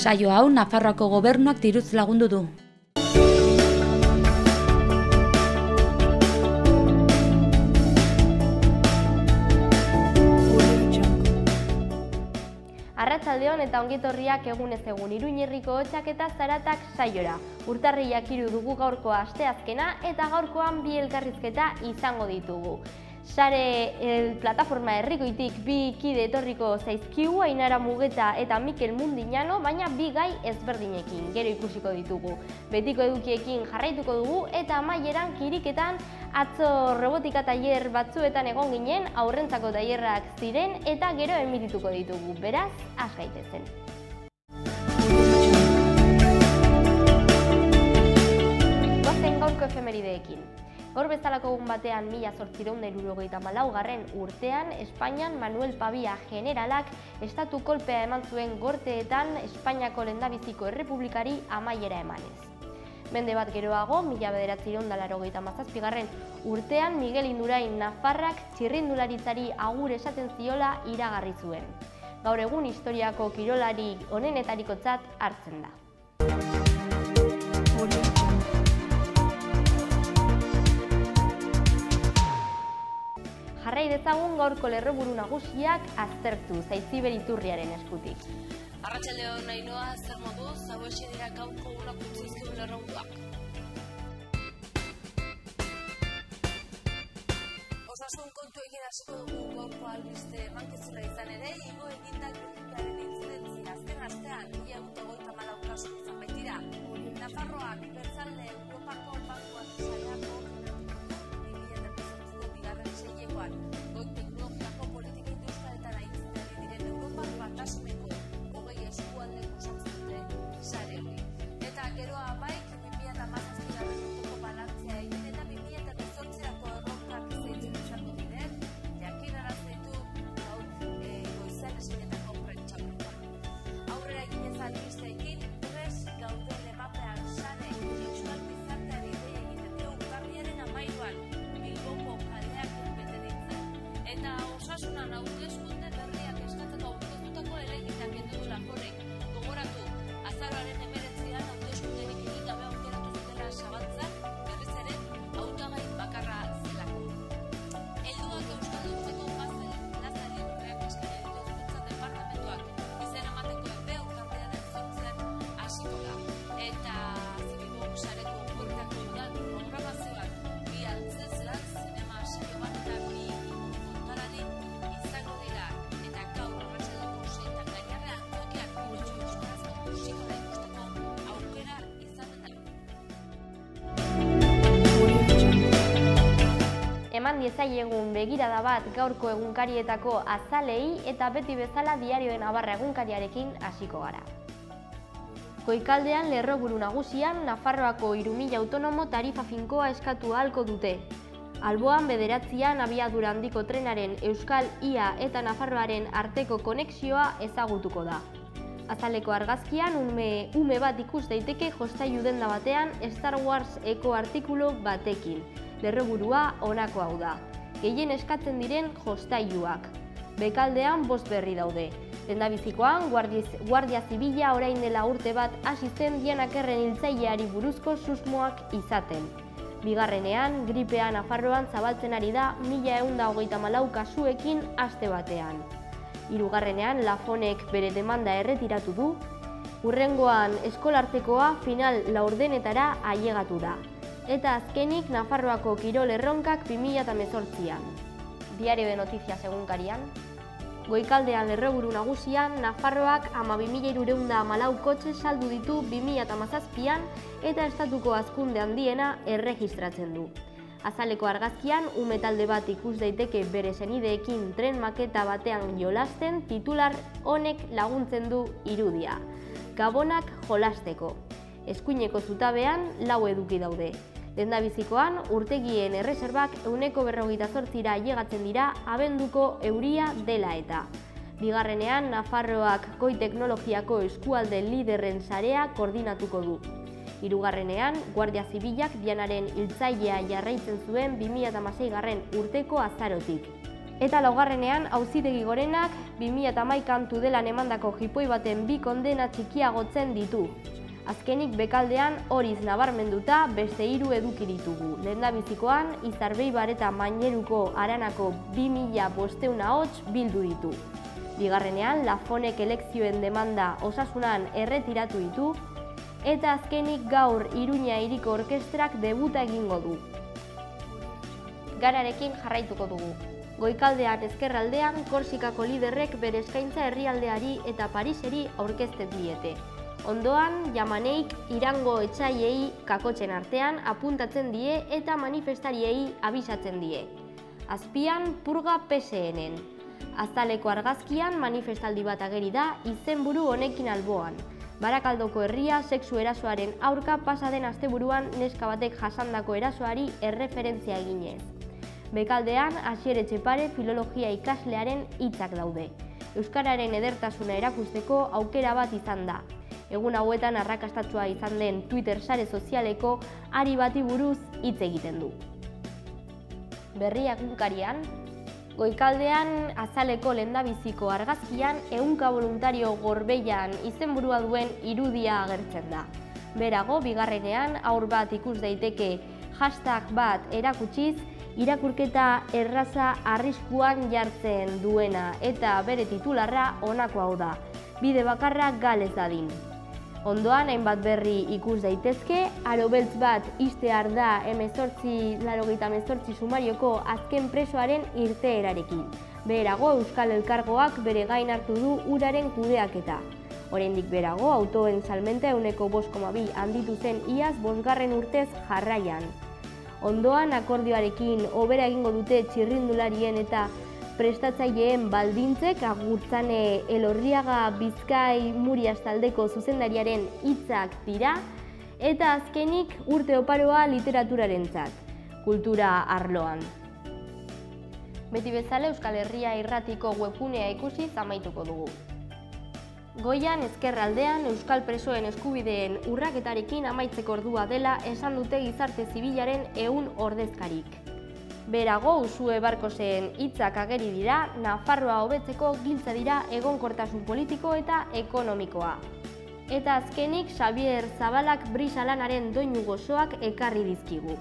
Saio hau Nafarroako gobernuak diruz lagundu du. Arratsaldeon eta ongitorriak egunez egun Iruñerriko hotsak eta zaratak saiora. Urtarrilak 3 dugu gaurko asteazkena eta gaurkoan bi elkarrizketa izango ditugu. Sare plataforma herrikoitik bi kide etorriko zaizkigu, Ainara Mugeta eta Mikel Mundiñano, baina bi gai ezberdinekin gero ikusiko ditugu. Betiko edukiekin jarraituko dugu eta amaieran kiriketan atzo robotika tailer batzuetan egon ginen, aurrentzako tailerrak ziren eta gero emitituko ditugu. Beraz, has gaitezen. Goazen gaurko efemerideekin. Gaur bezalako egun batean 1874. Urtean, Espainian Manuel Pavia generalak estatu kolpea eman zuen Gorteetan Espainiako lehendabiziko errepublikari amaiera emanez. Mende bat geroago, 1987. Urtean Miguel Indurain Nafarrak txirrindularitzari agur esaten ziola iragarri zuen. Gaur egun historiako kirolari onenetarikotzat hartzen da. Jarrai dezagun gaurko lerroburu nagusiak aztertu Zaitziber Iturriaren eskutik. Arratsaldeon Ainhoa, zer moduz, hauexe dira gaurko egunak utzizkio lerroburuak. Osasun kontuekin hasiko dugu gaurko albiste emankizuna izan ere, igo egindak griparen intzidentzia azken astean 1.034 kasu izan baitira. Nafarroak bertzalde Europako bankuak sareako goi teknologiako politika industrialetara itzulari diren Europar Batasuneko 20 eskualdek osatzen dute sare hori. Eta gero amaik 2017 urteko balantzea egin eta 2018ko erronkak zeitzen izango diren, jakinarazten ditu gaur goizan esainetako prentsaurrekoan. Aurrera eginez albisteekin, prest gaude lemapean sare euskal gizarteari dei egiten dio urtarriaren 13an Bilboko kaleak eta osasunan hauteskunde berriak eskatzeko aurkeztutako helegiteak kendu du Laforek. Gogoratu, azaroaren 19an hauteskunderik egin gabe aukeratu zutela Zabaltzak, berriz ere hautagai bakarra zelako. Helduak euskalduntzeko plaza libreak eskaini ditu Hezkuntza Departamentuak izena emateko epea urtarrilaren 8an hasiko da. Eta Zibibok sareko puertako udal programazioak bi altzez lan zinema saio bat eta bi izango dira eta gaur arratsaldeko 6etan gainarrean tokiak pilotxo euskaraz musikoa ikusteko aukera izaten da. Eman diezaiegun begirada bat gaurko egunkarietako azalei eta beti bezala Diarioen Navarra egunkariarekin hasiko gara. Goikaldean lerroburu nagusian Nafarroako 3.000 autonomo tarifa finkoa eskatu ahalko dute. Alboan 9an abiadura handiko trenaren Euskal Ia eta Nafarroaren arteko konexioa ezagutuko da. Azaleko argazkian ume bat ikus daiteke jostailu denda batean Star Wars eko artikulu batekin. Lerroburua honako hau da. Gehien eskatzen diren jostailuak. Bekaldean 5 berri daude. Lehendabizikoan Guardia Zibila orain dela urte bat hasi zen Dianakerren hiltzaileari buruzko susmoak izaten. Bigarrenean, gripea Nafarroan zabaltzen ari da 1134 kasuekin aste batean. Hirugarrenean, Lafonek bere demanda erretiratu du. Hurrengoan, eskolartekoa final laurdenetara ailegatu da. Eta azkenik, Nafarroako kirol erronkak 2018an. Diario de Noticias egunkarian. Goikaldean lerroburu nagusian, Nafarroak 12.314 kotxe saldu ditu 2017an eta estatuko hazkunde handiena erregistratzen du. Azaleko argazkian, ume talde bat ikus daiteke bere senideekin tren maketa batean jolasten, titular honek laguntzen du irudia. Gabonak jolasteko. Eskuineko zutabean 4 eduki daude. Lehendabizikoan, urtegien erreserbak 148ra ailegatzen dira abenduko euria dela eta. Bigarrenean, Nafarroak goi teknologiako eskualde liderren sarea koordinatuko du. Hirugarrenean, Guardia Zibilak Dianaren hiltzailea jarraitzen zuen 2016 urteko azarotik. Eta laugarrenean, Auzitegi Gorenak 2011an Tudelan emandako jipoi baten 2 kondena txikiagotzen ditu. Azkenik bekaldean horiz nabarmenduta beste 3 eduki ditugu. Lehendabizikoan, Izarbeibar eta Maineruko Aranako 2500 ahots bildu ditu. Bigarrenean, Lafonek elekzioen demanda Osasunan erretiratu ditu. Eta azkenik gaur Iruña Hiriko Orkestrak debuta egingo du. Gararekin jarraituko dugu. Goikaldean ezkerraldean, Korsikako liderrek bere eskaintza herrialdeari eta Pariseri aurkezten diete. Ondoan, Jamaneik Irango etsaiei kakotzen artean apuntatzen die eta manifestariei abisatzen die. Azpian, Purga PSN-en. Azaleko argazkian manifestaldi bat ageri da izenburu honekin alboan. Barakaldoko herria sexu erasoaren aurka pasaden asteburuan neska batek jasandako erasoari erreferentzia eginez. Bekaldean, Asier Etxepare filologia ikaslearen hitzak daude. Euskararen edertasuna erakusteko aukera bat izan da. Egun hauetan arrakastatsua izan den Twitter sare sozialeko ari bati buruz hitz egiten du. Berria egunkarian, Goikaldean Azaleko lehendabiziko argazkian 100 voluntario Gorbeian izenburua duen irudia agertzen da. Berago, bigarrenean haur bat ikus daiteke hashtag bat erakutsiz, irakurketa erraza arriskuan jartzen duena eta bere titularra honako hau da: bide bakarra gal ez dadin. Ondoan, hainbat berri ikus daitezke, aro beltz bat ixtear da 1898 sumarioko azken presoaren irteerarekin. Beherago, Euskal Elkargoak bere gain hartu du uraren kudeaketa. Oraindik berago, autoen salmenta 5,2 handitu zen iaz 5. urtez jarraian. Ondoan, akordioarekin hobera egingo dute txirrindularien eta prestatzaileen baldintzek. Agurtzane Elorriaga Bizkai Murias taldeko zuzendariaren hitzak dira, eta azkenik urte oparoa literaturarentzat, kultura arloan. Beti bezala Euskal Herria Irratiko webgunea ikusiz amaituko dugu. Goian ezkerraldean euskal presoen eskubideen urraketarekin amaitzeko ordua dela esan dute gizarte zibilaren 100 ordezkarik. Berago, Usue Barkosen hitzak ageri dira, Nafarroa hobetzeko giltza dira egonkortasun politiko eta ekonomikoa. Eta azkenik, Xabier Zabalak brisa lanaren doinu gozoak ekarri dizkigu.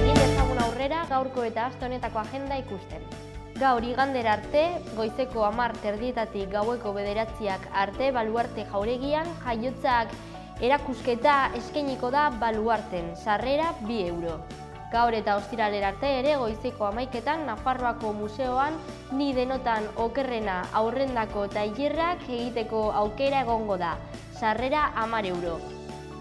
Indezagun aurrera, gaurko eta aste honetako agenda ikusten. Gaur igandera arte, goizeko 10:00 gaueko 9:00 arte Baluarte jauregian, jaiotzak erakusketa eskainiko da Baluarten, sarrera 2 euro. Gaur eta ostiralera arte ere goizeko 11:00 Nafarroako museoan Ni denotan okerrena aurrendako tailerrak egiteko aukera egongo da, sarrera 10 euro.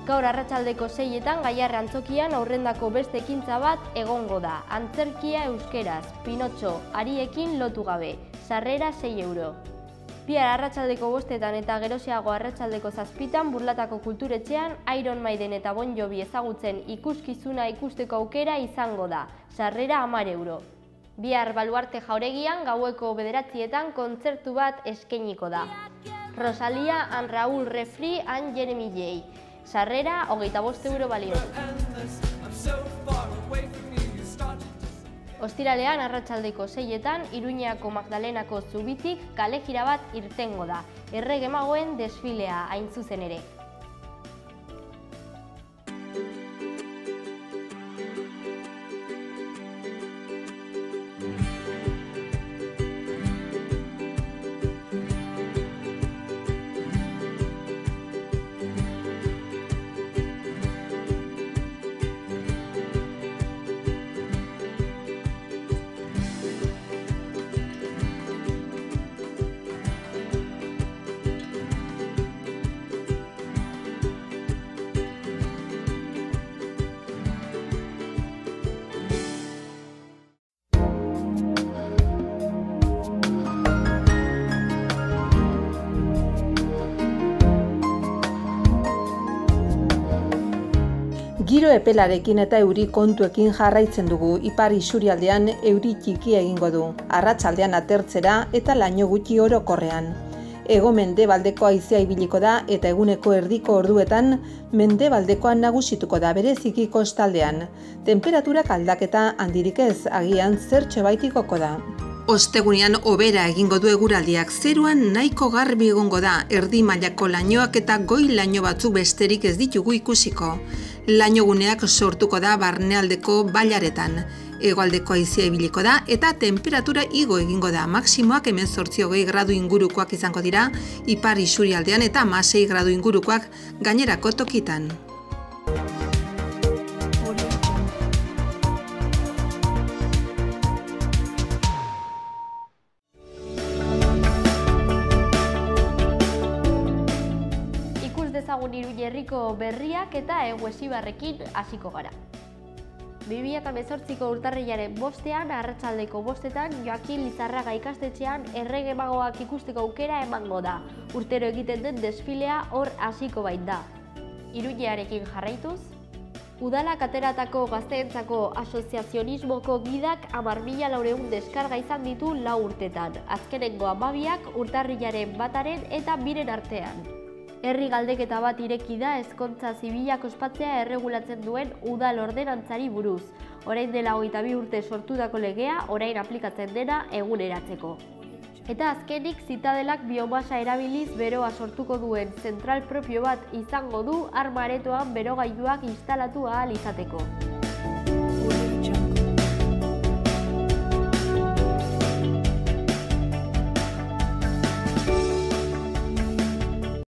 Gaur arratsaldeko 6:00 Gaiarre antzokian aurrendako beste ekintza bat egongo da, antzerkia euskeraz, Pinotxo ariekin lotu gabe, sarrera 6 euro. Bihar arratsaldeko 5:00 eta geroxeago arratsaldeko 7:00 Burlatako kulturetxean Iron Maiden eta Bon Jovi ezagutzen ikuskizuna ikusteko aukera izango da, sarrera 10 euro. Bihar Baluarte jauregian gaueko 9:00 kontzertu bat eskainiko da. Rosalia and Raúl Refri and Jeremy J. Sarrera 25 euro balio. Ostiralean arratsaldeko 6:00 Iruñako Magdalenako zubitik kale jira bat irtengo da, errege magoen desfilea hain zuzen ere. Giro epelarekin eta euri kontuekin jarraitzen dugu. Ipar isurialdean euri txikia egingo du, arratsaldean atertzera eta laino gutxi orokorrean. Hego-mendebaldeko haizea ibiliko da eta eguneko erdiko orduetan mendebaldekoa nagusituko da bereziki kostaldean. Tenperaturak aldaketa handirik ez, agian zertxo baitikoko da. Ostegunean hobera egingo du eguraldiak, zeruan nahiko garbi egongo da, erdi mailako lainoak eta goi laino batzuk besterik ez ditugu ikusiko. Lainoguneak sortuko da barnealdeko bailaretan. Hegoaldeko haizea ibiliko da eta temperatura igo egingo da. Maximoak 18 gradu ingurukoak izango dira ipar isurialdean eta 16 gradu ingurukoak gainerako tokitan. Ikus dezagun Iruña herriko berriak eta Eguesibarrekin hasiko gara. 2018ko urtarrilaren 5ean arratsaldeko 5etan Joakin Lizarraga ikastetxean Errege Magoak ikusteko aukera emango da. Urtero egiten den desfilea hor hasiko baita. Iruñearekin jarraituz, udalak ateratako gazteentzako asoziazionismoko gidak 10.400 deskarga izan ditu 4 urtetan. Azkenengo 12ak urtarrilaren 1 eta 2 artean. Herri galdeketa bat ireki da ezkontza zibilak ospatzea erregulatzen duen udal ordenantzari buruz. Orain dela 22 urte sortutako legea, orain aplikatzen dena eguneratzeko. Eta azkenik Zitadelak biomasa erabiliz beroa sortuko duen zentral propio bat izango du arma aretoan berogailuak instalatu ahal izateko.